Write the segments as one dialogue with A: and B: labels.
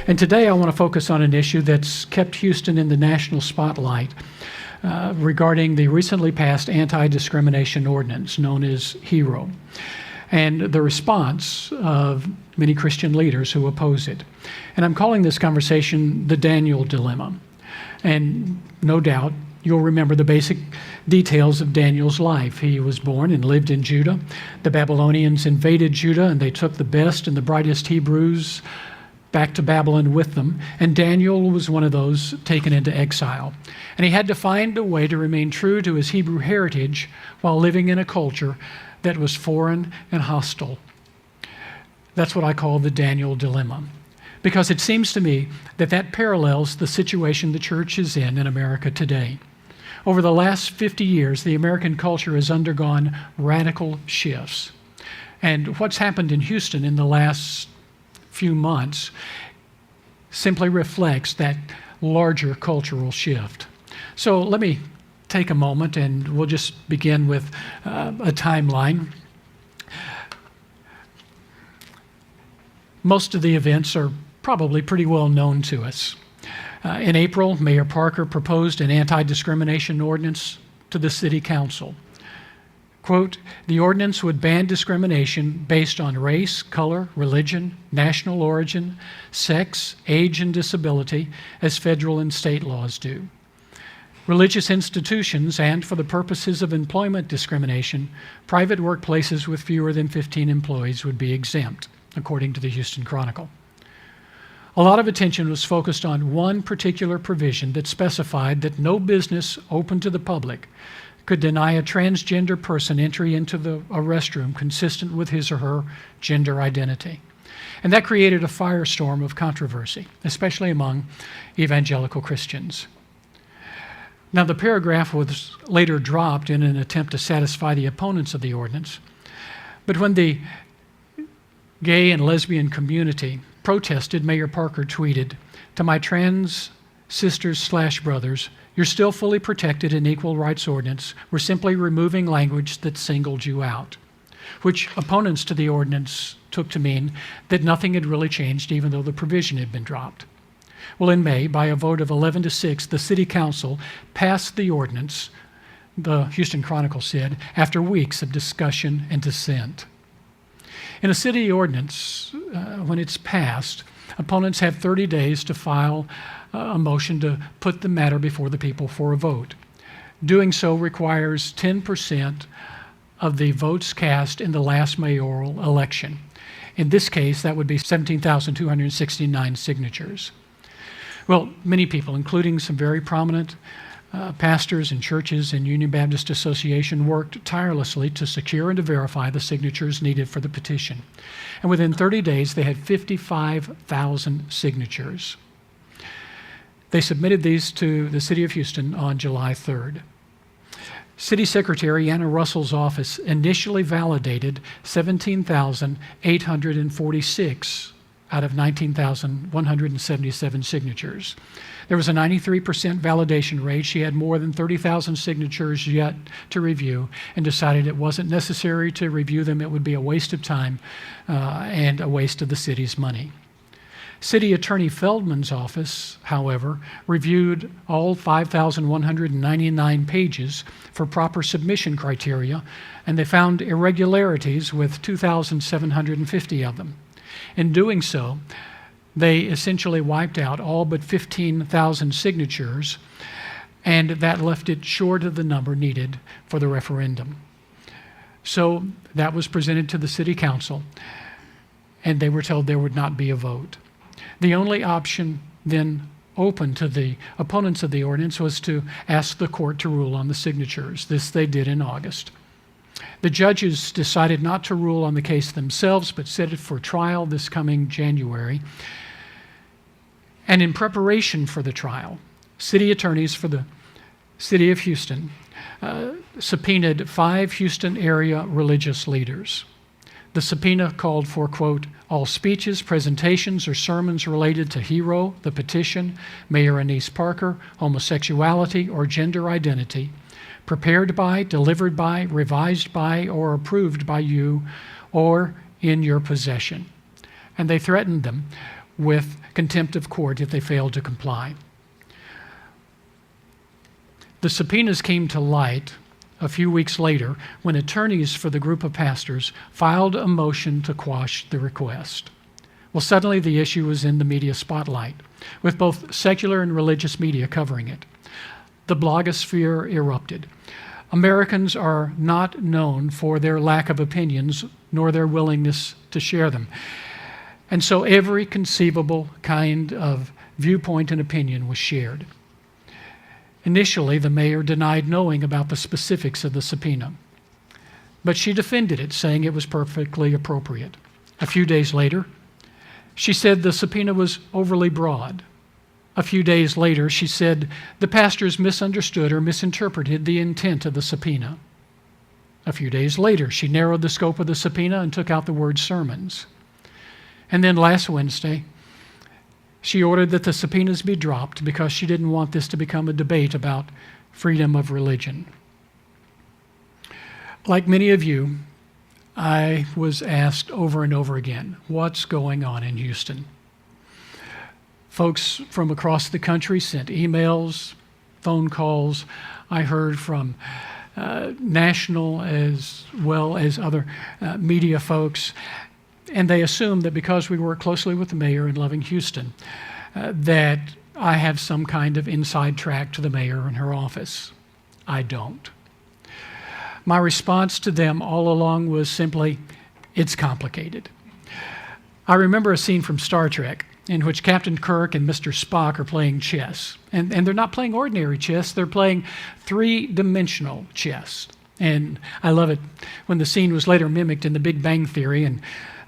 A: And today I want to focus on an issue that's kept Houston in the national spotlight regarding the recently passed anti-discrimination ordinance known as HERO, and the response of many Christian leaders who oppose it. And I'm calling this conversation the Daniel dilemma. And no doubt you'll remember the basic details of Daniel's life. He was born and lived in Judah. The Babylonians invaded Judah, and they took the best and the brightest Hebrews back to Babylon with them, and Daniel was one of those taken into exile. And he had to find a way to remain true to his Hebrew heritage while living in a culture that was foreign and hostile. That's what I call the Daniel dilemma, because it seems to me that that parallels the situation the church is in America today. Over the last 50 years, the American culture has undergone radical shifts. And what's happened in Houston in the last few months simply reflects that larger cultural shift. So let me take a moment and we'll just begin with a timeline. Most of the events are probably pretty well known to us. In April, Mayor Parker proposed an anti-discrimination ordinance to the City Council. Quote, the ordinance would ban discrimination based on race, color, religion, national origin, sex, age, and disability, as federal and state laws do. Religious institutions and, for the purposes of employment discrimination, private workplaces with fewer than 15 employees would be exempt, according to the Houston Chronicle. A lot of attention was focused on one particular provision that specified that no business open to the public could deny a transgender person entry into a restroom consistent with his or her gender identity. And that created a firestorm of controversy, especially among evangelical Christians. Now, the paragraph was later dropped in an attempt to satisfy the opponents of the ordinance. But when the gay and lesbian community protested, Mayor Parker tweeted, "To my trans sisters/brothers, you're still fully protected in equal rights ordinance. We're simply removing language that singled you out," which opponents to the ordinance took to mean that nothing had really changed even though the provision had been dropped. Well, in May, by a vote of 11-6, the City Council passed the ordinance, the Houston Chronicle said, after weeks of discussion and dissent. In a city ordinance, when it's passed, opponents have 30 days to file a motion to put the matter before the people for a vote. Doing so requires 10% of the votes cast in the last mayoral election. In this case, that would be 17,269 signatures. Well, many people, including some very prominent pastors and churches and Union Baptist Association, worked tirelessly to secure and to verify the signatures needed for the petition. And within 30 days, they had 55,000 signatures. They submitted these to the City of Houston on July 3rd. City Secretary Anna Russell's office initially validated 17,846 out of 19,177 signatures. There was a 93% validation rate. She had more than 30,000 signatures yet to review and decided it wasn't necessary to review them. It would be a waste of time and a waste of the city's money. City Attorney Feldman's office, however, reviewed all 5,199 pages for proper submission criteria, and they found irregularities with 2,750 of them. In doing so, they essentially wiped out all but 15,000 signatures, and that left it short of the number needed for the referendum. So that was presented to the City Council, and they were told there would not be a vote. The only option then open to the opponents of the ordinance was to ask the court to rule on the signatures. This they did in August. The judges decided not to rule on the case themselves, but set it for trial this coming January. And in preparation for the trial, city attorneys for the City of Houston subpoenaed 5 Houston area religious leaders. The subpoena called for, quote, all speeches, presentations, or sermons related to HERO, the petition, Mayor Anise Parker, homosexuality, or gender identity, prepared by, delivered by, revised by, or approved by you, or in your possession. And they threatened them with contempt of court if they failed to comply. The subpoenas came to light a few weeks later when attorneys for the group of pastors filed a motion to quash the request. Well, suddenly the issue was in the media spotlight, with both secular and religious media covering it. The blogosphere erupted. Americans are not known for their lack of opinions nor their willingness to share them. And so every conceivable kind of viewpoint and opinion was shared. Initially, the mayor denied knowing about the specifics of the subpoena, but she defended it, saying it was perfectly appropriate. A few days later, she said the subpoena was overly broad. A few days later, she said the pastors misunderstood or misinterpreted the intent of the subpoena. A few days later, she narrowed the scope of the subpoena and took out the word sermons. And then last Wednesday, she ordered that the subpoenas be dropped because she didn't want this to become a debate about freedom of religion. Like many of you, I was asked over and over again, what's going on in Houston? Folks from across the country sent emails, phone calls. I heard from national as well as other media folks. And they assume that because we work closely with the mayor in Loving Houston, that I have some kind of inside track to the mayor and her office. I don't. My response to them all along was simply, it's complicated. I remember a scene from Star Trek in which Captain Kirk and Mr. Spock are playing chess. And they're not playing ordinary chess, they're playing three-dimensional chess. And I love it when the scene was later mimicked in The Big Bang Theory, and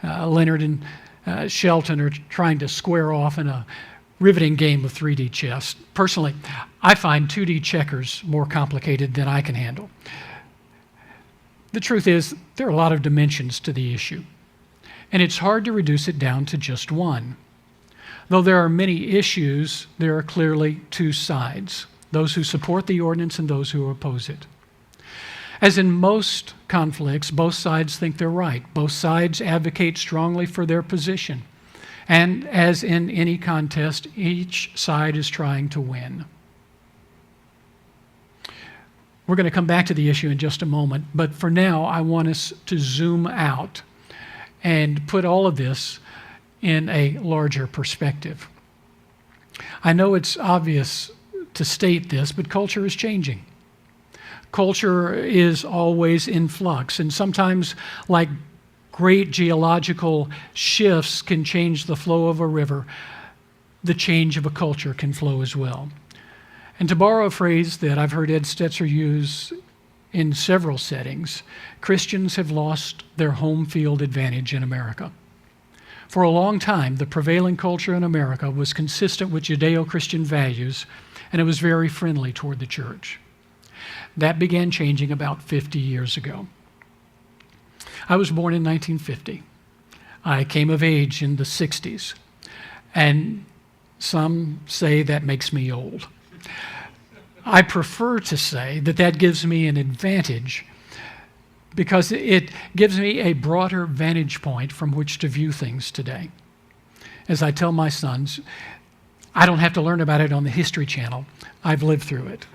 A: Leonard and Shelton are trying to square off in a riveting game of 3D chess. Personally, I find 2D checkers more complicated than I can handle. The truth is, there are a lot of dimensions to the issue, and it's hard to reduce it down to just one. Though there are many issues, there are clearly two sides, those who support the ordinance and those who oppose it. As in most conflicts, both sides think they're right. Both sides advocate strongly for their position. And as in any contest, each side is trying to win. We're going to come back to the issue in just a moment, but for now, I want us to zoom out and put all of this in a larger perspective. I know it's obvious to state this, but culture is changing. Culture is always in flux, and sometimes, like great geological shifts can change the flow of a river, the change of a culture can flow as well. And to borrow a phrase that I've heard Ed Stetzer use in several settings, Christians have lost their home field advantage in America. For a long time, the prevailing culture in America was consistent with Judeo-Christian values, and it was very friendly toward the church. That began changing about 50 years ago. I was born in 1950. I came of age in the 60s, and some say that makes me old. I prefer to say that that gives me an advantage because it gives me a broader vantage point from which to view things today. As I tell my sons, I don't have to learn about it on the History Channel. I've lived through it.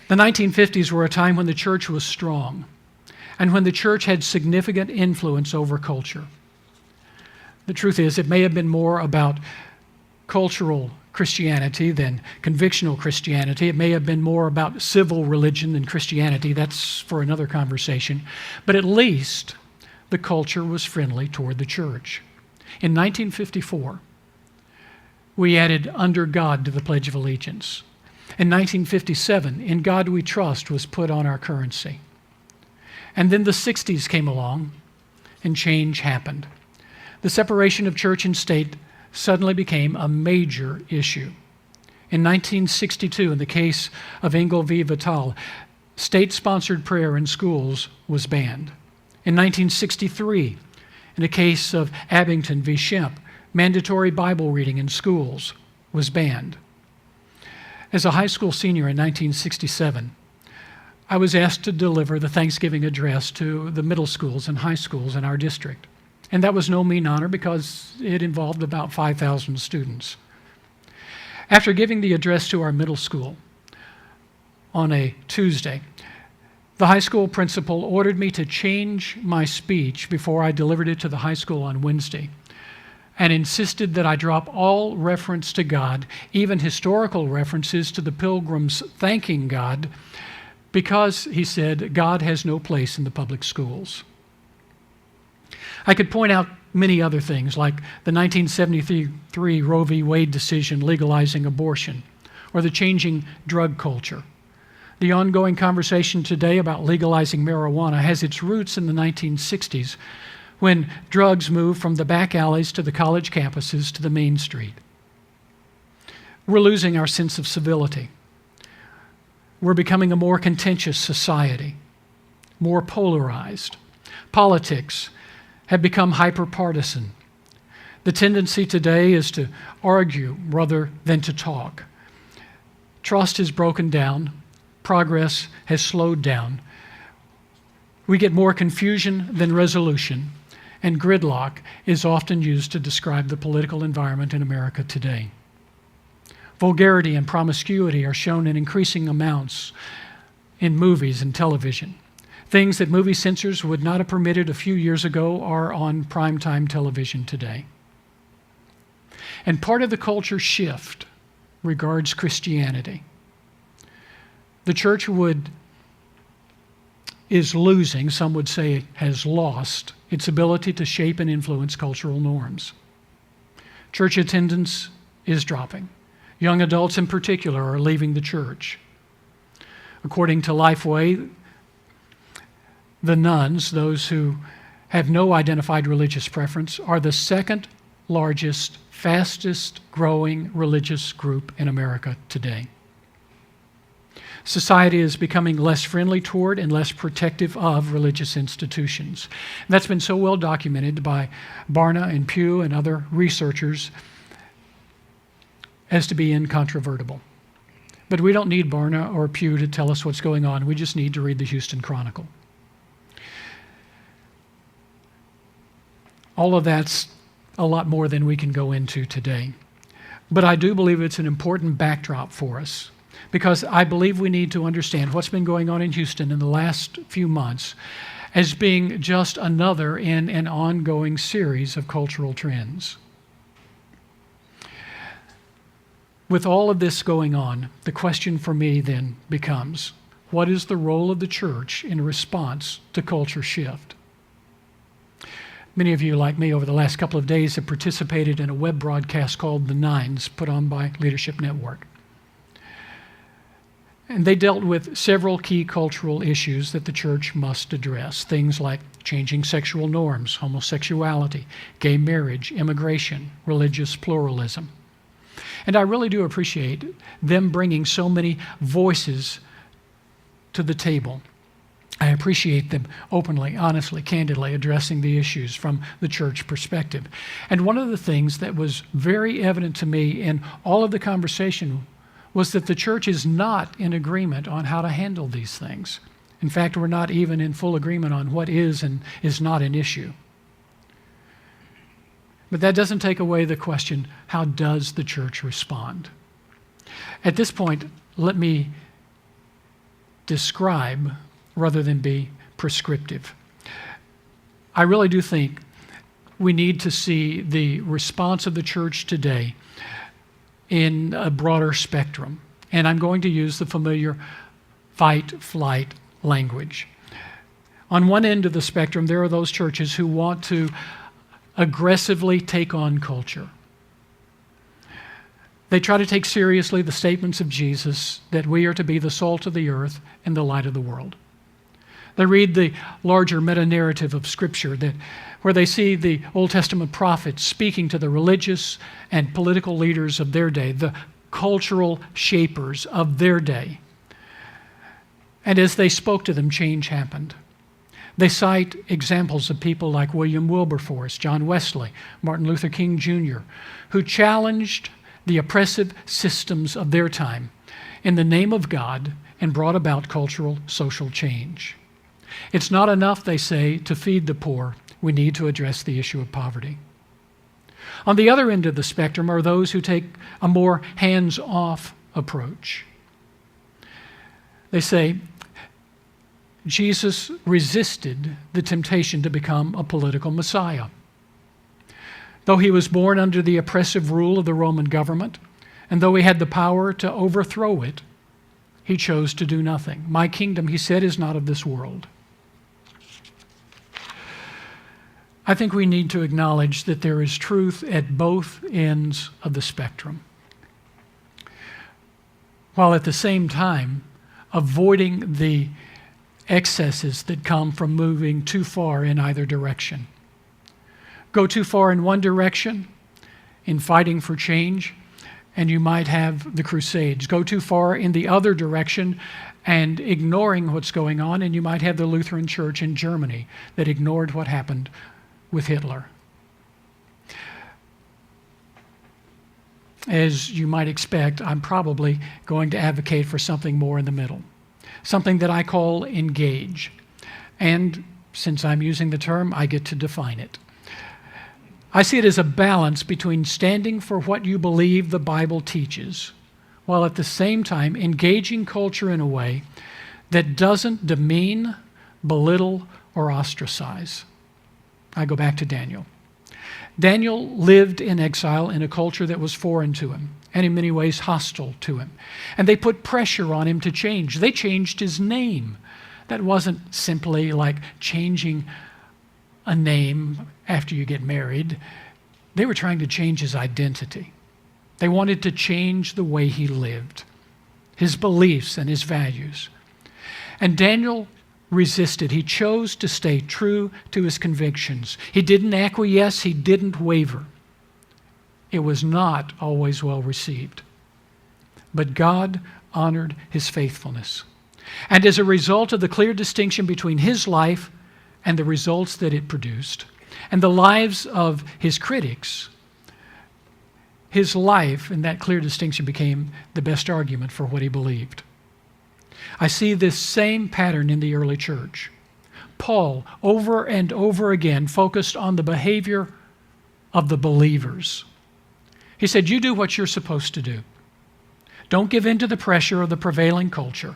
A: The 1950s were a time when the church was strong and when the church had significant influence over culture. The truth is, it may have been more about cultural Christianity than convictional Christianity. It may have been more about civil religion than Christianity. That's for another conversation. But at least the culture was friendly toward the church. In 1954, we added "Under God" to the Pledge of Allegiance. In 1957, "In God We Trust" was put on our currency. And then the 60s came along and change happened. The separation of church and state suddenly became a major issue. In 1962, in the case of Engel v. Vital, state-sponsored prayer in schools was banned. In 1963, in the case of Abington v. Shemp, mandatory Bible reading in schools was banned. As a high school senior in 1967, I was asked to deliver the Thanksgiving address to the middle schools and high schools in our district. And that was no mean honor because it involved about 5,000 students. After giving the address to our middle school on a Tuesday, the high school principal ordered me to change my speech before I delivered it to the high school on Wednesday, and insisted that I drop all reference to God, even historical references to the pilgrims thanking God, because, he said, God has no place in the public schools. I could point out many other things, like the 1973 Roe v. Wade decision legalizing abortion, or the changing drug culture. The ongoing conversation today about legalizing marijuana has its roots in the 1960s, when drugs moved from the back alleys to the college campuses to the main street. We're losing our sense of civility. We're becoming a more contentious society, more polarized. Politics have become hyper-partisan. The tendency today is to argue rather than to talk. Trust has broken down. Progress has slowed down. We get more confusion than resolution, and gridlock is often used to describe the political environment in America today. Vulgarity and promiscuity are shown in increasing amounts in movies and television. Things that movie censors would not have permitted a few years ago are on primetime television today. And part of the culture shift regards Christianity. The church is losing, some would say has lost, its ability to shape and influence cultural norms. Church attendance is dropping. Young adults in particular are leaving the church. According to Lifeway, the nuns, those who have no identified religious preference, are the second largest, fastest growing religious group in America today. Society is becoming less friendly toward and less protective of religious institutions. And that's been so well documented by Barna and Pew and other researchers as to be incontrovertible. But we don't need Barna or Pew to tell us what's going on. We just need to read the Houston Chronicle. All of that's a lot more than we can go into today. But I do believe it's an important backdrop for us, because I believe we need to understand what's been going on in Houston in the last few months as being just another in an ongoing series of cultural trends. With all of this going on, the question for me then becomes, what is the role of the church in response to culture shift? Many of you, like me, over the last couple of days have participated in a web broadcast called The Nines, put on by Leadership Network. And they dealt with several key cultural issues that the church must address, things like changing sexual norms, homosexuality, gay marriage, immigration, religious pluralism. And I really do appreciate them bringing so many voices to the table. I appreciate them openly, honestly, candidly addressing the issues from the church perspective. And one of the things that was very evident to me in all of the conversation was that the church is not in agreement on how to handle these things. In fact, we're not even in full agreement on what is and is not an issue. But that doesn't take away the question, how does the church respond? At this point, let me describe rather than be prescriptive. I really do think we need to see the response of the church today in a broader spectrum. And I'm going to use the familiar fight-flight language. On one end of the spectrum, there are those churches who want to aggressively take on culture. They try to take seriously the statements of Jesus that we are to be the salt of the earth and the light of the world. They read the larger meta-narrative of Scripture where they see the Old Testament prophets speaking to the religious and political leaders of their day, the cultural shapers of their day. And as they spoke to them, change happened. They cite examples of people like William Wilberforce, John Wesley, Martin Luther King Jr., who challenged the oppressive systems of their time in the name of God and brought about cultural, social change. It's not enough, they say, to feed the poor. we need to address the issue of poverty. On the other end of the spectrum are those who take a more hands-off approach. They say, Jesus resisted the temptation to become a political Messiah. Though he was born under the oppressive rule of the Roman government, and though he had the power to overthrow it, he chose to do nothing. My kingdom, he said, is not of this world. I think we need to acknowledge that there is truth at both ends of the spectrum, while at the same time avoiding the excesses that come from moving too far in either direction. Go too far in one direction in fighting for change, and you might have the Crusades. Go too far in the other direction and ignoring what's going on, and you might have the Lutheran Church in Germany that ignored what happened with Hitler. As you might expect, I'm probably going to advocate for something more in the middle, something that I call engage. And since I'm using the term, I get to define it. I see it as a balance between standing for what you believe the Bible teaches, while at the same time engaging culture in a way that doesn't demean, belittle, or ostracize. I go back to Daniel. Daniel lived in exile in a culture that was foreign to him and in many ways hostile to him. And they put pressure on him to change. They changed his name. That wasn't simply like changing a name after you get married. They were trying to change his identity. They wanted to change the way he lived, his beliefs and his values. And Daniel resisted. He chose to stay true to his convictions. He didn't acquiesce. He didn't waver. It was not always well received. But God honored his faithfulness. And as a result of the clear distinction between his life and the results that it produced, and the lives of his critics, his life and that clear distinction became the best argument for what he believed. I see this same pattern in the early church. Paul, over and over again, focused on the behavior of the believers. He said, you do what you're supposed to do. Don't give in to the pressure of the prevailing culture.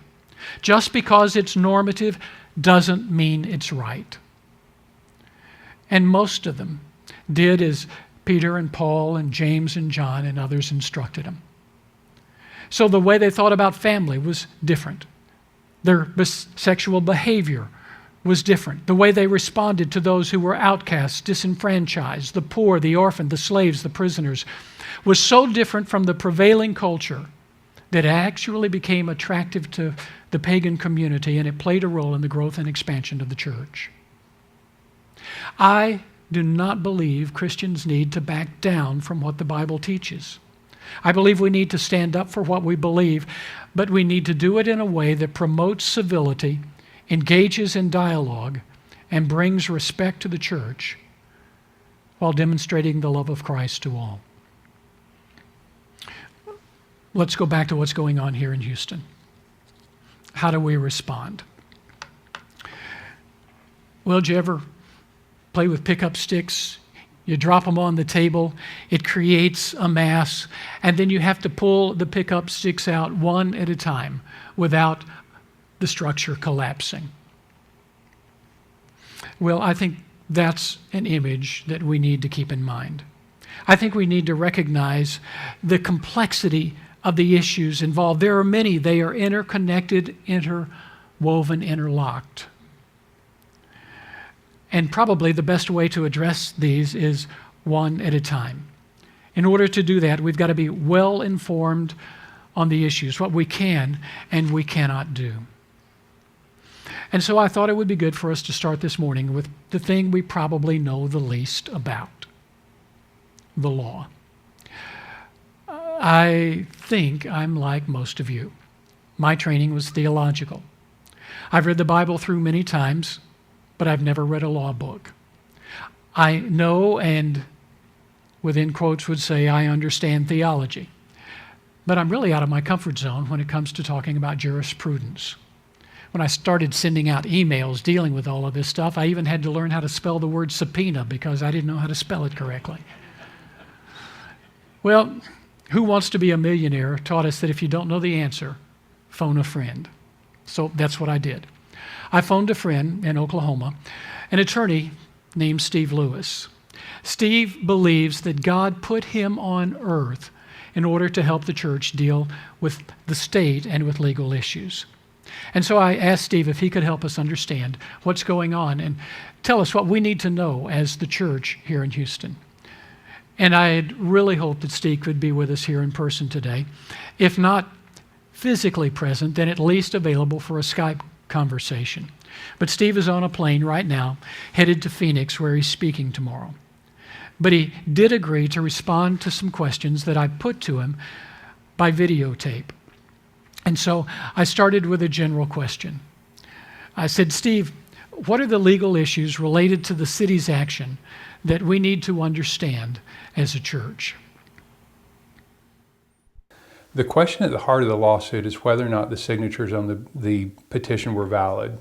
A: Just because it's normative doesn't mean it's right. And most of them did as Peter and Paul and James and John and others instructed them. So the way they thought about family was different. Their sexual behavior was different. The way they responded to those who were outcasts, disenfranchised, the poor, the orphan, the slaves, the prisoners, was so different from the prevailing culture that it actually became attractive to the pagan community, and it played a role in the growth and expansion of the church. I do not believe Christians need to back down from what the Bible teaches. I believe we need to stand up for what we believe, but we need to do it in a way that promotes civility, engages in dialogue, and brings respect to the church while demonstrating the love of Christ to all. Let's go back to what's going on here in Houston. How do we respond? Well, did you ever play with pickup sticks? You drop them on the table, it creates a mass, and then you have to pull the pickup sticks out one at a time without the structure collapsing. Well, I think that's an image that we need to keep in mind. I think we need to recognize the complexity of the issues involved. There are many. They are interconnected, interwoven, interlocked. And probably the best way to address these is one at a time. In order to do that, we've got to be well informed on the issues, what we can and we cannot do. And so I thought it would be good for us to start this morning with the thing we probably know the least about, the law. I think I'm like most of you. My training was theological. I've read the Bible through many times, but I've never read a law book. I know, and within quotes would say, I understand theology. But I'm really out of my comfort zone when it comes to talking about jurisprudence, when I started sending out emails dealing with all of this stuff, I even had to learn how to spell the word subpoena because I didn't know how to spell it correctly. Well, Who Wants to Be a Millionaire taught us that if you don't know the answer, phone a friend. So that's what I did. I phoned a friend in Oklahoma, an attorney named Steve Lewis. Steve believes that God put him on earth in order to help the church deal with the state and with legal issues. And so I asked Steve if he could help us understand what's going on and tell us what we need to know as the church here in Houston. And I had really hoped that Steve could be with us here in person today. If not physically present, then at least available for a Skype conversation. But Steve is on a plane right now, headed to Phoenix, where he's speaking tomorrow. But he did agree to respond to some questions that I put to him by videotape. And so I started with a general question. I said, Steve, what are the legal issues related to the city's action that we need to understand as a church?
B: The question at the heart of the lawsuit is whether or not the signatures on the petition were valid.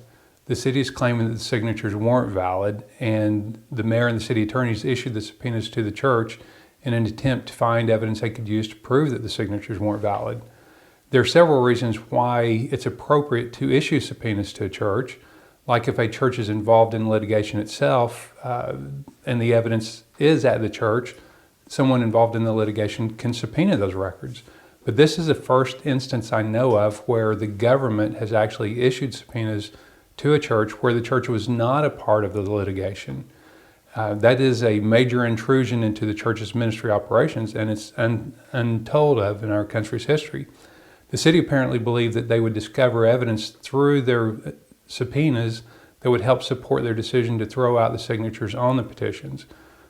B: The city is claiming that the signatures weren't valid, and the mayor and the city attorneys issued the subpoenas to the church in an attempt to find evidence they could use to prove that the signatures weren't valid. There are several reasons why it's appropriate to issue subpoenas to a church, like if a church is involved in litigation itself and the evidence is at the church, someone involved in the litigation can subpoena those records. But this is the first instance I know of where the government has actually issued subpoenas to a church where the church was not a part of the litigation. That is a major intrusion into the church's ministry operations, and it's untold of in our country's history. The city apparently believed that they would discover evidence through their subpoenas that would help support their decision to throw out the signatures on the petitions.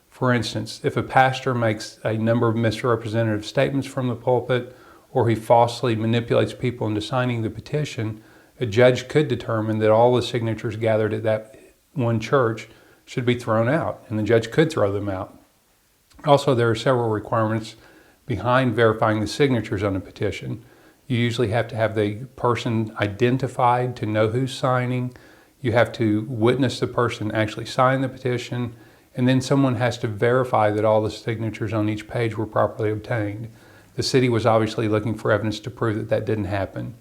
B: For instance, if a pastor makes a number of misrepresentative statements from the pulpit, or he falsely manipulates people into signing the petition, a judge could determine that all the signatures gathered at that one church should be thrown out, and the judge could throw them out. Also, there are several requirements behind verifying the signatures on a petition. You usually have to have the person identified to know who's signing. You have to witness the person actually sign the petition, and then someone has to verify that all the signatures on each page were properly obtained. The city was obviously looking for evidence to prove that that didn't happen.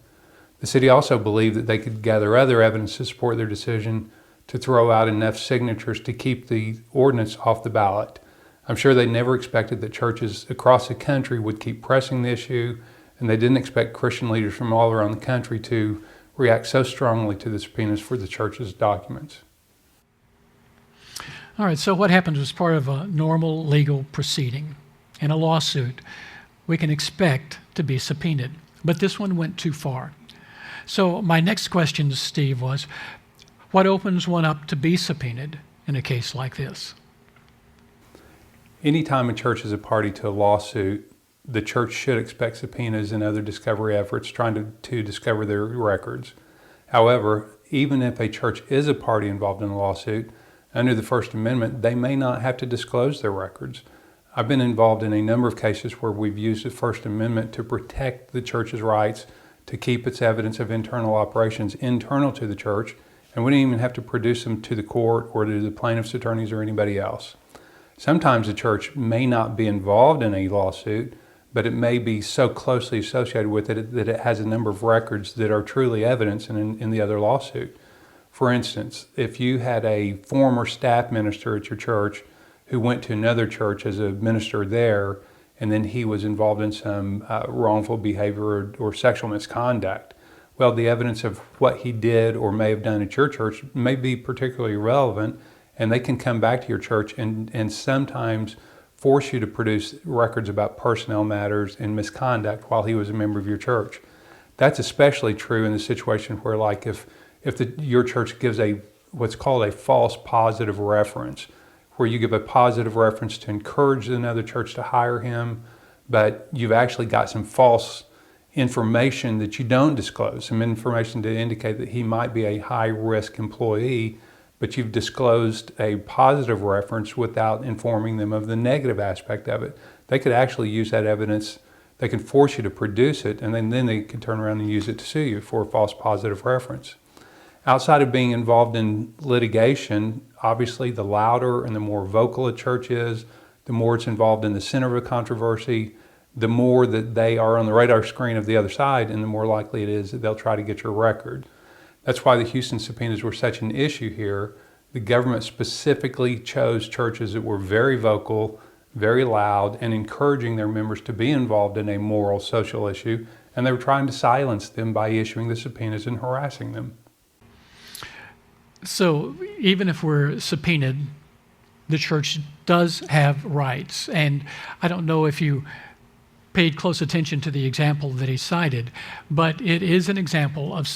B: The city also believed that they could gather other evidence to support their decision to throw out enough signatures to keep the ordinance off the ballot. I'm sure they never expected that churches across the country would keep pressing the issue, and they didn't expect Christian leaders from all around the country to react so strongly to the subpoenas for the church's documents.
A: All right, so what happens as part of a normal legal proceeding? In a lawsuit, we can expect to be subpoenaed, but this one went too far. So my next question to Steve was, what opens one up to be subpoenaed in a case like this?
B: Anytime a church is a party to a lawsuit, the church should expect subpoenas and other discovery efforts trying to discover their records. However, even if a church is a party involved in a lawsuit, under the First Amendment, they may not have to disclose their records. I've been involved in a number of cases where we've used the First Amendment to protect the church's rights to keep its evidence of internal operations internal to the church, and we didn't even have to produce them to the court or to the plaintiff's attorneys or anybody else. Sometimes the church may not be involved in a lawsuit, but it may be so closely associated with it that it has a number of records that are truly evidence in the other lawsuit. For instance, if you had a former staff minister at your church who went to another church as a minister there, and then he was involved in some wrongful behavior or sexual misconduct, well, the evidence of what he did or may have done at your church may be particularly relevant, and they can come back to your church and sometimes force you to produce records about personnel matters and misconduct while he was a member of your church. That's especially true in the situation where, like, if your church gives what's called a false positive reference, where you give a positive reference to encourage another church to hire him, but you've actually got some false information that you don't disclose, some information to indicate that he might be a high-risk employee, but you've disclosed a positive reference without informing them of the negative aspect of it. They could actually use that evidence. They can force you to produce it, and then they can turn around and use it to sue you for a false positive reference. Outside of being involved in litigation, obviously the louder and the more vocal a church is, the more it's involved in the center of a controversy, the more that they are on the radar screen of the other side, and the more likely it is that they'll try to get your record. That's why the Houston subpoenas were such an issue here. The government specifically chose churches that were very vocal, very loud, and encouraging their members to be involved in a moral social issue, and they were trying to silence them by issuing the subpoenas and harassing them.
A: So even if we're subpoenaed, the church does have rights. And I don't know if you paid close attention to the example that he cited, but it is an example of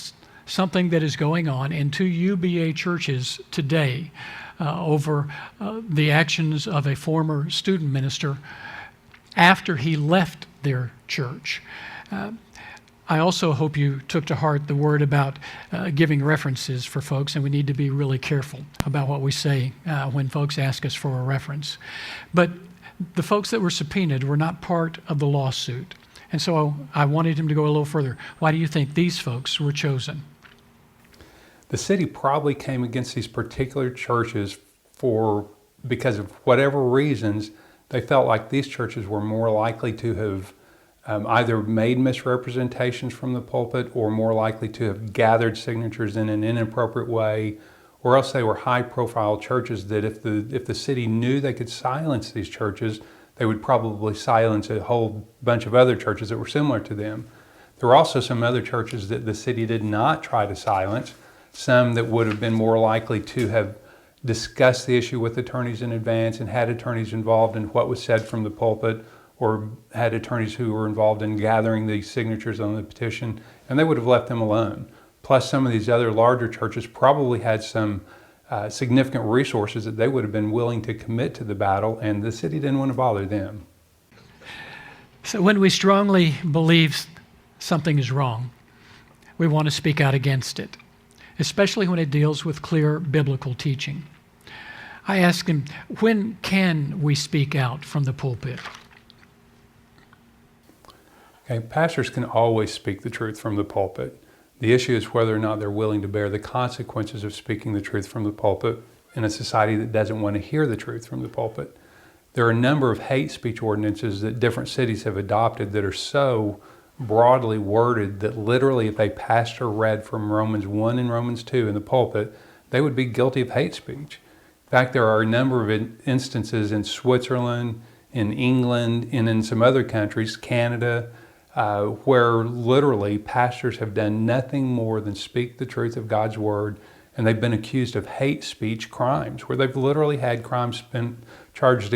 A: something that is going on in two UBA churches today over the actions of a former student minister after he left their church. I also hope you took to heart the word about giving references for folks, and we need to be really careful about what we say when folks ask us for a reference. But the folks that were subpoenaed were not part of the lawsuit. And so I wanted him to go a little further. Why do you think these folks were chosen?
B: The city probably came against these particular churches because of whatever reasons. They felt like these churches were more likely to have either made misrepresentations from the pulpit or more likely to have gathered signatures in an inappropriate way, or else they were high-profile churches that if the city knew they could silence these churches, they would probably silence a whole bunch of other churches that were similar to them. There were also some other churches that the city did not try to silence, some that would have been more likely to have discussed the issue with attorneys in advance and had attorneys involved in what was said from the pulpit, or had attorneys who were involved in gathering the signatures on the petition, and they would have left them alone. Plus, some of these other larger churches probably had some significant resources that they would have been willing to commit to the battle, and the city didn't want to bother them.
A: So when we strongly believe something is wrong, we want to speak out against it, especially when it deals with clear biblical teaching. I asked him, when can we speak out from the pulpit?
B: Okay, pastors can always speak the truth from the pulpit. The issue is whether or not they're willing to bear the consequences of speaking the truth from the pulpit in a society that doesn't want to hear the truth from the pulpit. There are a number of hate speech ordinances that different cities have adopted that are so broadly worded that literally if a pastor read from Romans 1 and Romans 2 in the pulpit, they would be guilty of hate speech. In fact, there are a number of instances in Switzerland, in England, and in some other countries, Canada, where literally pastors have done nothing more than speak the truth of God's word, and they've been accused of hate speech crimes, where they've literally had crimes charged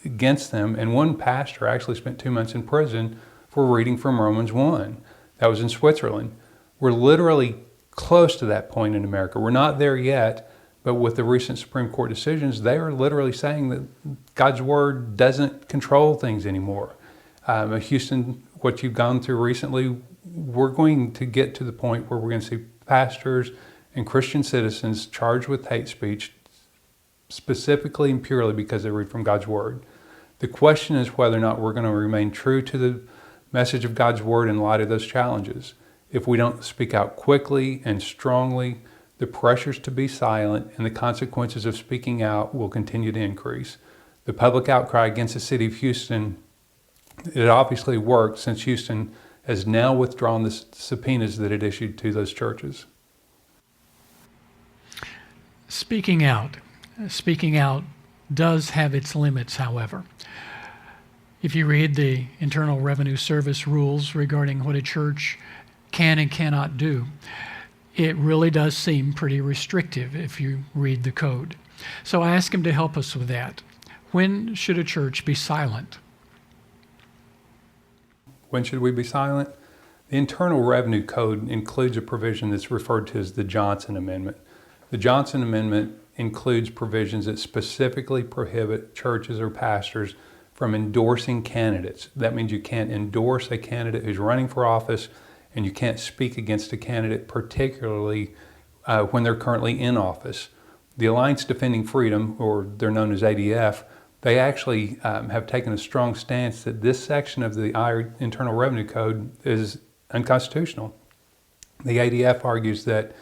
B: against them, and one pastor actually spent 2 months in prison for reading from Romans 1. That was in Switzerland. We're literally close to that point in America. We're not there yet, but with the recent Supreme Court decisions, they are literally saying that God's word doesn't control things anymore. Houston, what you've gone through recently, we're going to get to the point where we're going to see pastors and Christian citizens charged with hate speech specifically and purely because they read from God's word. The question is whether or not we're going to remain true to the message of God's word in light of those challenges. If we don't speak out quickly and strongly, the pressures to be silent and the consequences of speaking out will continue to increase. The public outcry against the city of Houston, it obviously worked since Houston has now withdrawn the subpoenas that it issued to those churches.
A: Speaking out does have its limits, however. If you read the Internal Revenue Service rules regarding what a church can and cannot do, it really does seem pretty restrictive if you read the code. So I asked him to help us with that. When should a church be silent?
B: When should we be silent? The Internal Revenue Code includes a provision that's referred to as the Johnson Amendment. The Johnson Amendment includes provisions that specifically prohibit churches or pastors from endorsing candidates. That means you can't endorse a candidate who's running for office, and you can't speak against a candidate, particularly when they're currently in office. The Alliance Defending Freedom, or they're known as ADF, they actually have taken a strong stance that this section of the Internal Revenue Code is unconstitutional. The ADF argues that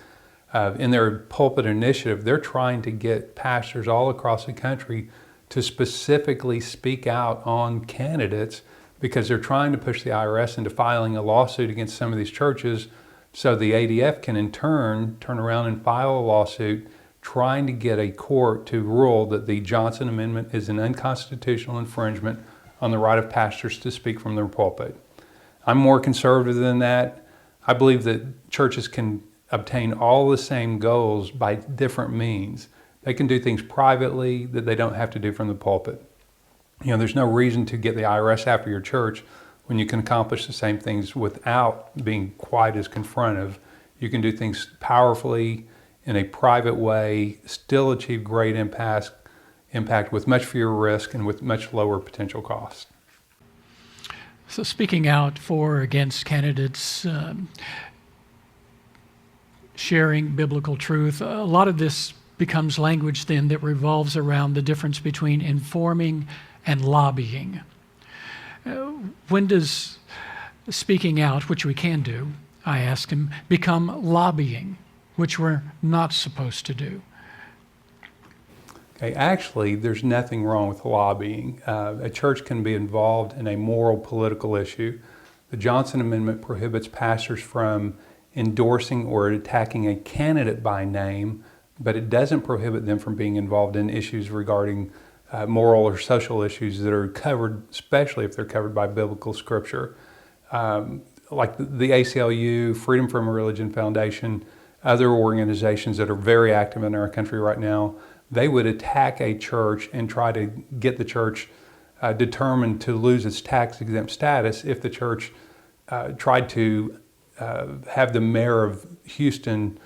B: In their pulpit initiative, they're trying to get pastors all across the country to specifically speak out on candidates because they're trying to push the IRS into filing a lawsuit against some of these churches so the ADF can in turn around and file a lawsuit trying to get a court to rule that the Johnson Amendment is an unconstitutional infringement on the right of pastors to speak from their pulpit. I'm more conservative than that. I believe that churches can obtain all the same goals by different means. They can do things privately that they don't have to do from the pulpit. There's no reason to get the IRS after your church when you can accomplish the same things without being quite as confrontive. You can do things powerfully in a private way, still achieve great impact with much fewer risk and with much lower potential cost.
A: So speaking out for or against candidates, sharing biblical truth, a lot of this becomes language then that revolves around the difference between informing and lobbying. When does speaking out, which we can do, I asked him, become lobbying, which we're not supposed to do?
B: Okay, actually, there's nothing wrong with lobbying. A church can be involved in a moral political issue. The Johnson Amendment prohibits pastors from endorsing or attacking a candidate by name, but it doesn't prohibit them from being involved in issues regarding moral or social issues that are covered, especially if they're covered by biblical scripture. Like the ACLU, Freedom from Religion Foundation, other organizations that are very active in our country right now, they would attack a church and try to get the church determined to lose its tax-exempt status if the church tried to have the mayor of Houston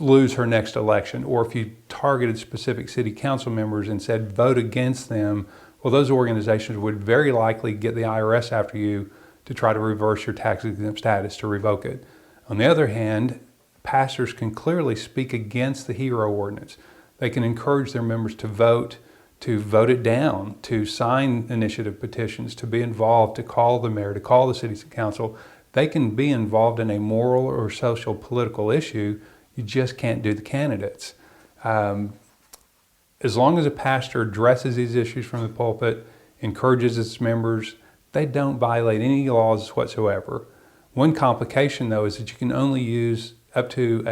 B: lose her next election, or if you targeted specific city council members and said vote against them, well, those organizations would very likely get the IRS after you to try to reverse your tax-exempt status, to revoke it. On the other hand, pastors can clearly speak against the HERO ordinance. They can encourage their members to vote it down, to sign initiative petitions, to be involved, to call the mayor, to call the city council. They can be involved in a moral or social political issue. You just can't do the candidates. As long as a pastor addresses these issues from the pulpit, encourages its members, they don't violate any laws whatsoever. One complication, though, is that you can only use up to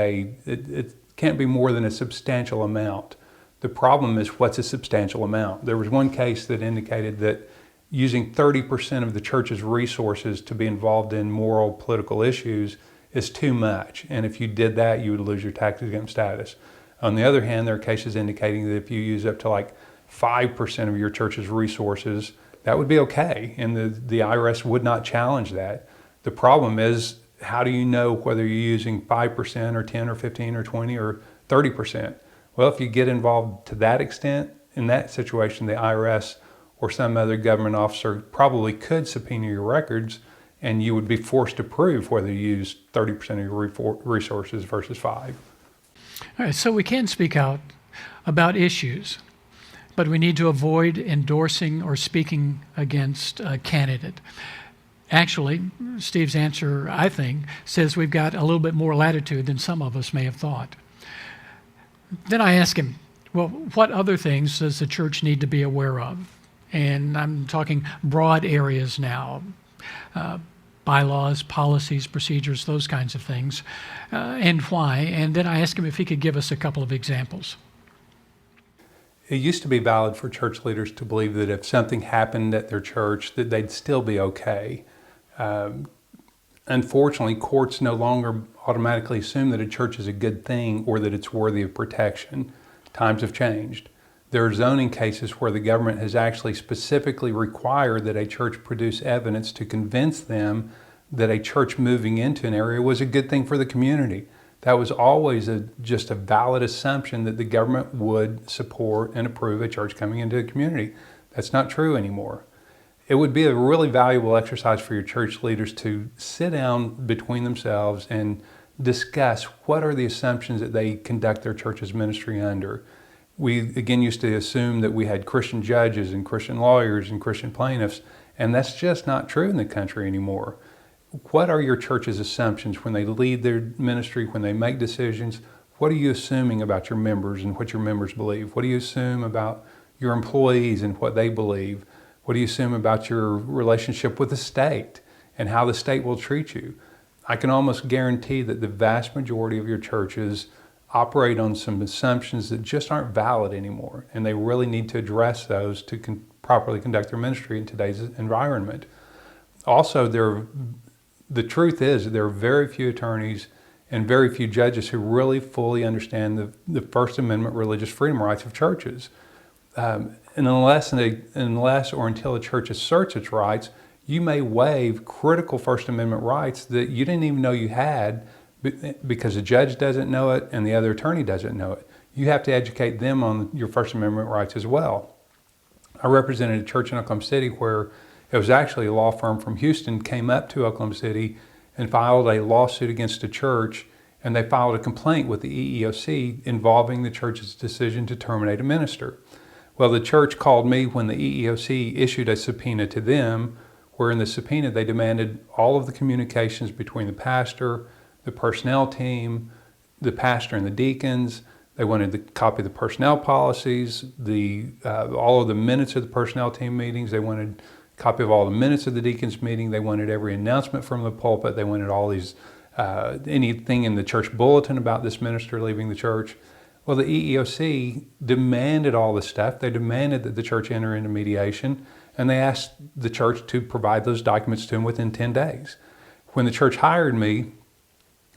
B: it can't be more than a substantial amount. The problem is, what's a substantial amount? There was one case that indicated that using 30% of the church's resources to be involved in moral political issues is too much. And if you did that, you would lose your tax-exempt status. On the other hand, there are cases indicating that if you use up to like 5% of your church's resources, that would be okay. And the IRS would not challenge that. The problem is, how do you know whether you're using 5% or 10 or 15 or 20 or 30%? Well, if you get involved to that extent, in that situation, the IRS or some other government officer probably could subpoena your records, and you would be forced to prove whether you used 30% of your resources versus 5.
A: All right, so we can speak out about issues, but we need to avoid endorsing or speaking against a candidate. Actually, Steve's answer, I think, says we've got a little bit more latitude than some of us may have thought. Then I ask him, well, what other things does the church need to be aware of? And I'm talking broad areas now, bylaws, policies, procedures, those kinds of things, and why. And then I asked him if he could give us a couple of examples.
B: It used to be valid for church leaders to believe that if something happened at their church, that they'd still be okay. Unfortunately, courts no longer automatically assume that a church is a good thing or that it's worthy of protection. Times have changed. There are zoning cases where the government has actually specifically required that a church produce evidence to convince them that a church moving into an area was a good thing for the community. That was always just a valid assumption that the government would support and approve a church coming into the community. That's not true anymore. It would be a really valuable exercise for your church leaders to sit down between themselves and discuss what are the assumptions that they conduct their church's ministry under. We, again, used to assume that we had Christian judges and Christian lawyers and Christian plaintiffs, and that's just not true in the country anymore. what are your church's assumptions when they lead their ministry, when they make decisions? What are you assuming about your members and what your members believe? What do you assume about your employees and what they believe? What do you assume about your relationship with the state and how the state will treat you? I can almost guarantee that the vast majority of your churches operate on some assumptions that just aren't valid anymore, and they really need to address those to properly conduct their ministry in today's environment. Also, the truth is that there are very few attorneys and very few judges who really fully understand the First Amendment religious freedom rights of churches. And unless or until a church asserts its rights, you may waive critical First Amendment rights that you didn't even know you had because the judge doesn't know it and the other attorney doesn't know it. You have to educate them on your First Amendment rights as well. I represented a church in Oklahoma City where it was actually a law firm from Houston came up to Oklahoma City and filed a lawsuit against a church, and they filed a complaint with the EEOC involving the church's decision to terminate a minister. Well, the church called me when the EEOC issued a subpoena to them, where in the subpoena they demanded all of the communications between the pastor, the personnel team, the pastor and the deacons. They wanted the copy of the personnel policies, all of the minutes of the personnel team meetings. They wanted a copy of all the minutes of the deacons meeting. They wanted every announcement from the pulpit. They wanted all these, anything in the church bulletin about this minister leaving the church. Well, the EEOC demanded all this stuff. They demanded that the church enter into mediation, and they asked the church to provide those documents to them within 10 days. When the church hired me,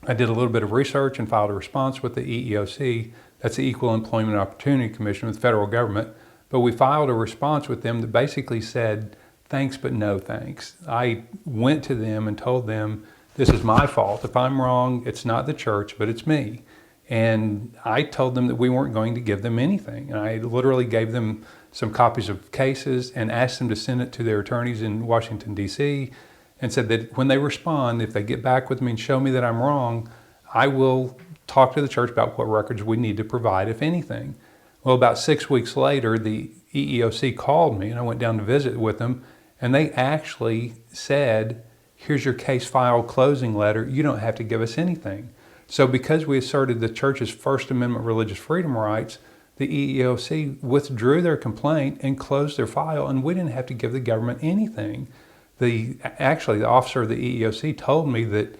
B: I did a little bit of research and filed a response with the EEOC. That's the Equal Employment Opportunity Commission with the federal government. But we filed a response with them that basically said, thanks, but no thanks. I went to them and told them, this is my fault. If I'm wrong, it's not the church, but it's me. And I told them that we weren't going to give them anything. And I literally gave them some copies of cases and asked them to send it to their attorneys in Washington, D.C., and said that when they respond, if they get back with me and show me that I'm wrong, I will talk to the church about what records we need to provide, if anything. Well, about 6 weeks later, the EEOC called me, and I went down to visit with them, and they actually said, here's your case file closing letter. You don't have to give us anything. So because we asserted the church's First Amendment religious freedom rights, the EEOC withdrew their complaint and closed their file, and we didn't have to give the government anything. Actually, the officer of the EEOC told me that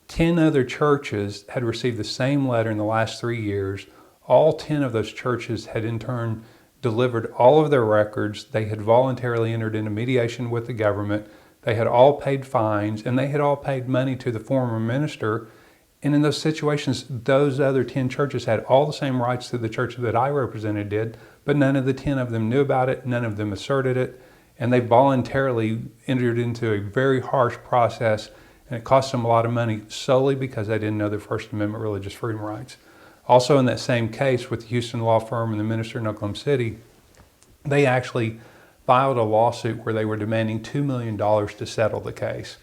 B: 10 other churches had received the same letter in the last 3 years. All 10 of those churches had in turn delivered all of their records. They had voluntarily entered into mediation with the government. They had all paid fines, and they had all paid money to the former minister. And in those situations, those other 10 churches had all the same rights that the church that I represented did, but none of the 10 of them knew about it. None of them asserted it. And they voluntarily entered into a very harsh process, and it cost them a lot of money solely because they didn't know their First Amendment religious freedom rights. Also in that same case with the Houston law firm and the minister in Oklahoma City, they actually filed a lawsuit where they were demanding $2 million to settle the case.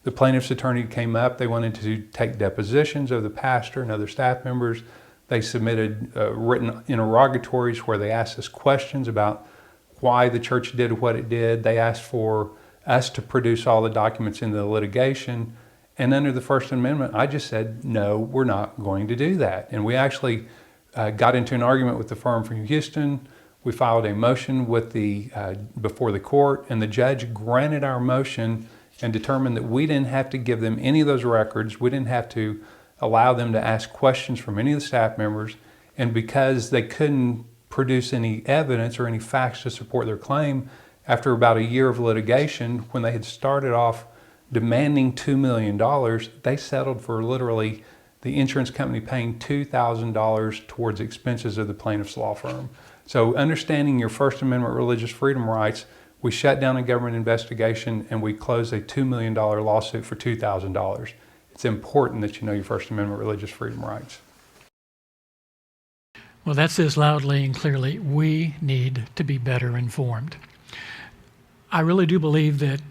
B: The plaintiff's attorney came up. They wanted to take depositions of the pastor and other staff members. They submitted written interrogatories where they asked us questions about why the church did what it did. They asked for us to produce all the documents in the litigation. And under the First Amendment, I just said, no, we're not going to do that. And we actually got into an argument with the firm from Houston. We filed a motion with before the court, and the judge granted our motion and determined that we didn't have to give them any of those records. We didn't have to allow them to ask questions from any of the staff members. And because they couldn't produce any evidence or any facts to support their claim, after about a year of litigation, when they had started off demanding $2 million, they settled for literally the insurance company paying $2,000 towards expenses of the plaintiff's law firm. So understanding your First Amendment religious freedom rights, we shut down a government investigation and we closed a $2 million lawsuit for $2,000. It's important that you know your First Amendment religious freedom rights.
A: Well, that says loudly and clearly, we need to be better informed. I really do believe that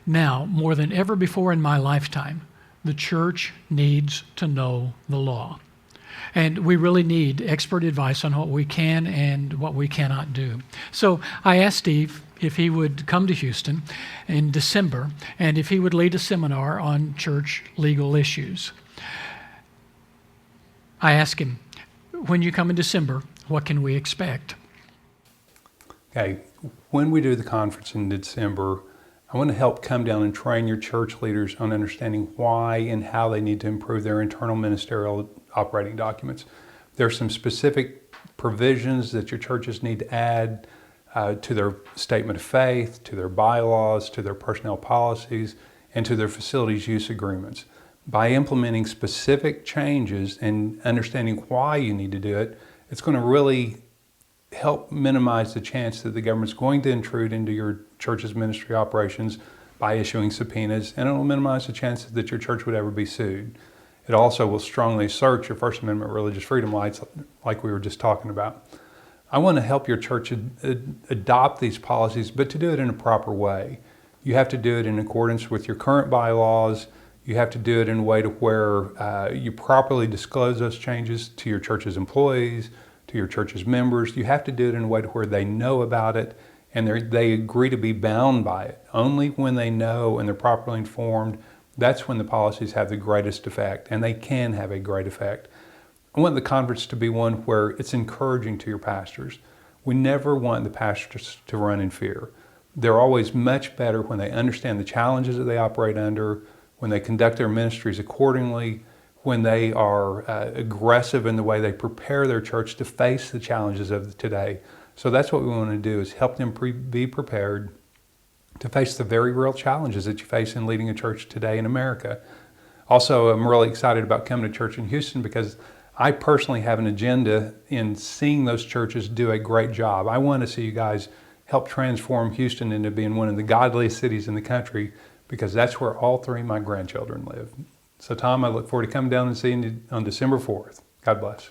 A: now, more than ever before in my lifetime, the church needs to know the law. And we really need expert advice on what we can and what we cannot do. So I asked Steve if he would come to Houston in December and if he would lead a seminar on church legal issues. I asked him, when you come in December, what can we expect?
B: Okay, when we do the conference in December, I want to help come down and train your church leaders on understanding why and how they need to improve their internal ministerial operating documents. There are some specific provisions that your churches need to add to their statement of faith, to their bylaws, to their personnel policies, and to their facilities use agreements. By implementing specific changes and understanding why you need to do it, it's going to really help minimize the chance that the government's going to intrude into your church's ministry operations by issuing subpoenas, and it will minimize the chances that your church would ever be sued. It also will strongly assert your First Amendment religious freedom rights, like we were just talking about. I want to help your church adopt these policies, but to do it in a proper way. You have to do it in accordance with your current bylaws. You have to do it in a way to where you properly disclose those changes to your church's employees, to your church's members. You have to do it in a way to where they know about it and they agree to be bound by it. Only when they know and they're properly informed, that's when the policies have the greatest effect, and they can have a great effect. I want the conference to be one where it's encouraging to your pastors. We never want the pastors to run in fear. They're always much better when they understand the challenges that they operate under, when they conduct their ministries accordingly, when they are aggressive in the way they prepare their church to face the challenges of today. So that's what we want to do, is help them be prepared to face the very real challenges that you face in leading a church today in America. Also, I'm really excited about coming to church in Houston because I personally have an agenda in seeing those churches do a great job. I want to see you guys help transform Houston into being one of the godliest cities in the country, because that's where all three of my grandchildren live. So Tom, I look forward to coming down and seeing you on December 4th. God bless.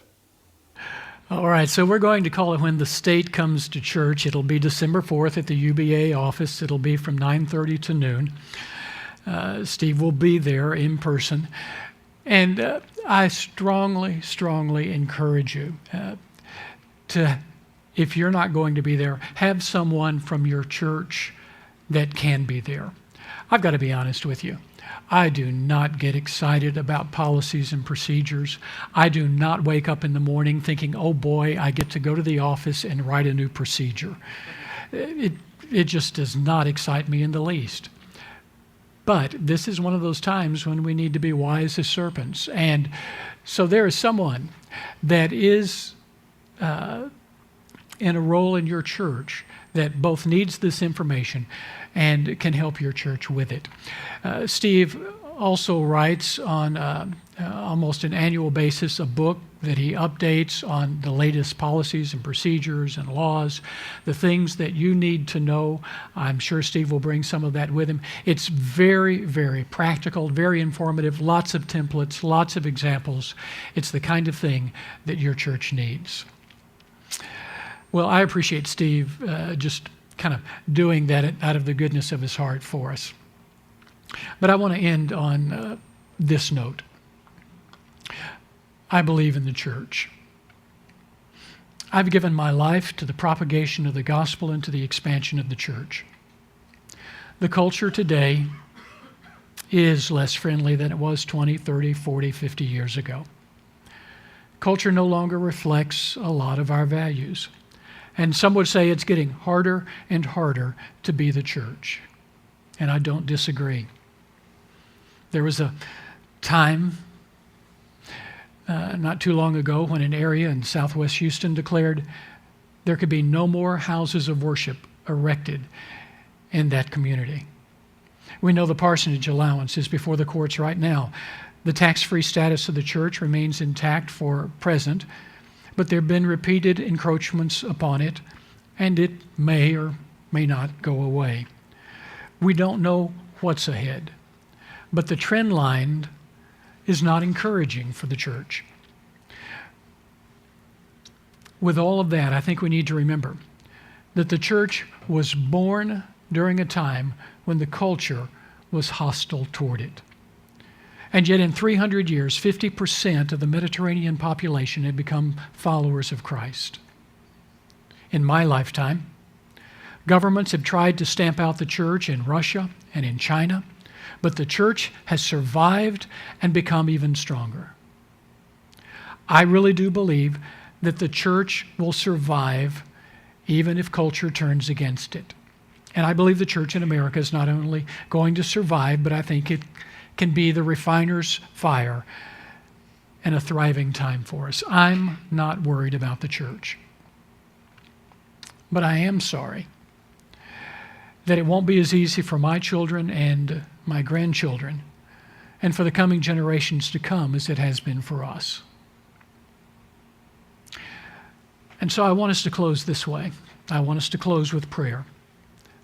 A: All right, so we're going to call it When the State Comes to Church. It'll be December 4th at the UBA office. It'll be from 9:30 to noon. Steve will be there in person. And I strongly, strongly encourage you to, if you're not going to be there, have someone from your church that can be there. I've got to be honest with you. I do not get excited about policies and procedures. I do not wake up in the morning thinking, oh boy, I get to go to the office and write a new procedure. It just does not excite me in the least. But this is one of those times when we need to be wise as serpents. And so there is someone that is in a role in your church that both needs this information and can help your church with it. Steve also writes on almost an annual basis a book that he updates on the latest policies and procedures and laws, the things that you need to know. I'm sure Steve will bring some of that with him. It's very, very practical, very informative, lots of templates, lots of examples. It's the kind of thing that your church needs. Well, I appreciate Steve just kind of doing that out of the goodness of his heart for us. But I want to end on this note. I believe in the church. I've given my life to the propagation of the gospel and to the expansion of the church. The culture today is less friendly than it was 20, 30, 40, 50 years ago. Culture no longer reflects a lot of our values. And some would say it's getting harder and harder to be the church. And I don't disagree. There was a time not too long ago when an area in southwest Houston declared there could be no more houses of worship erected in that community. We know the parsonage allowance is before the courts right now. The tax-free status of the church remains intact for present, but there have been repeated encroachments upon it, and it may or may not go away. We don't know what's ahead, but the trend line is not encouraging for the church. With all of that, I think we need to remember that the church was born during a time when the culture was hostile toward it. And yet in 300 years, 50% of the Mediterranean population had become followers of Christ. In my lifetime, Governments have tried to stamp out the church in Russia and in China, but the church has survived and become even stronger. I really do believe that the church will survive even if culture turns against it. And I believe the church in America is not only going to survive, but I think it can be the refiner's fire and a thriving time for us. I'm not worried about the church. But I am sorry that it won't be as easy for my children and my grandchildren and for the coming generations to come as it has been for us. And so I want us to close this way. I want us to close with prayer.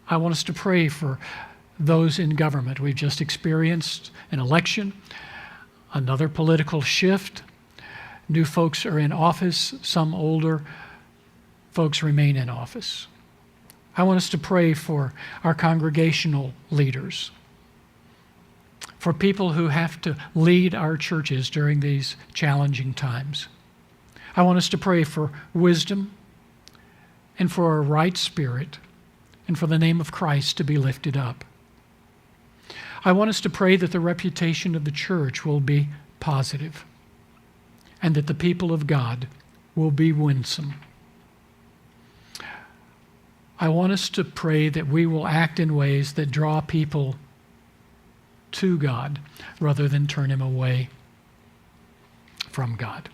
A: I want us to pray for those in government. We've just experienced an election, another political shift. New folks are in office. Some older folks remain in office. I want us to pray for our congregational leaders, for people who have to lead our churches during these challenging times. I want us to pray for wisdom and for a right spirit and for the name of Christ to be lifted up. I want us to pray that the reputation of the church will be positive and that the people of God will be winsome. I want us to pray that we will act in ways that draw people to God rather than turn him away from God.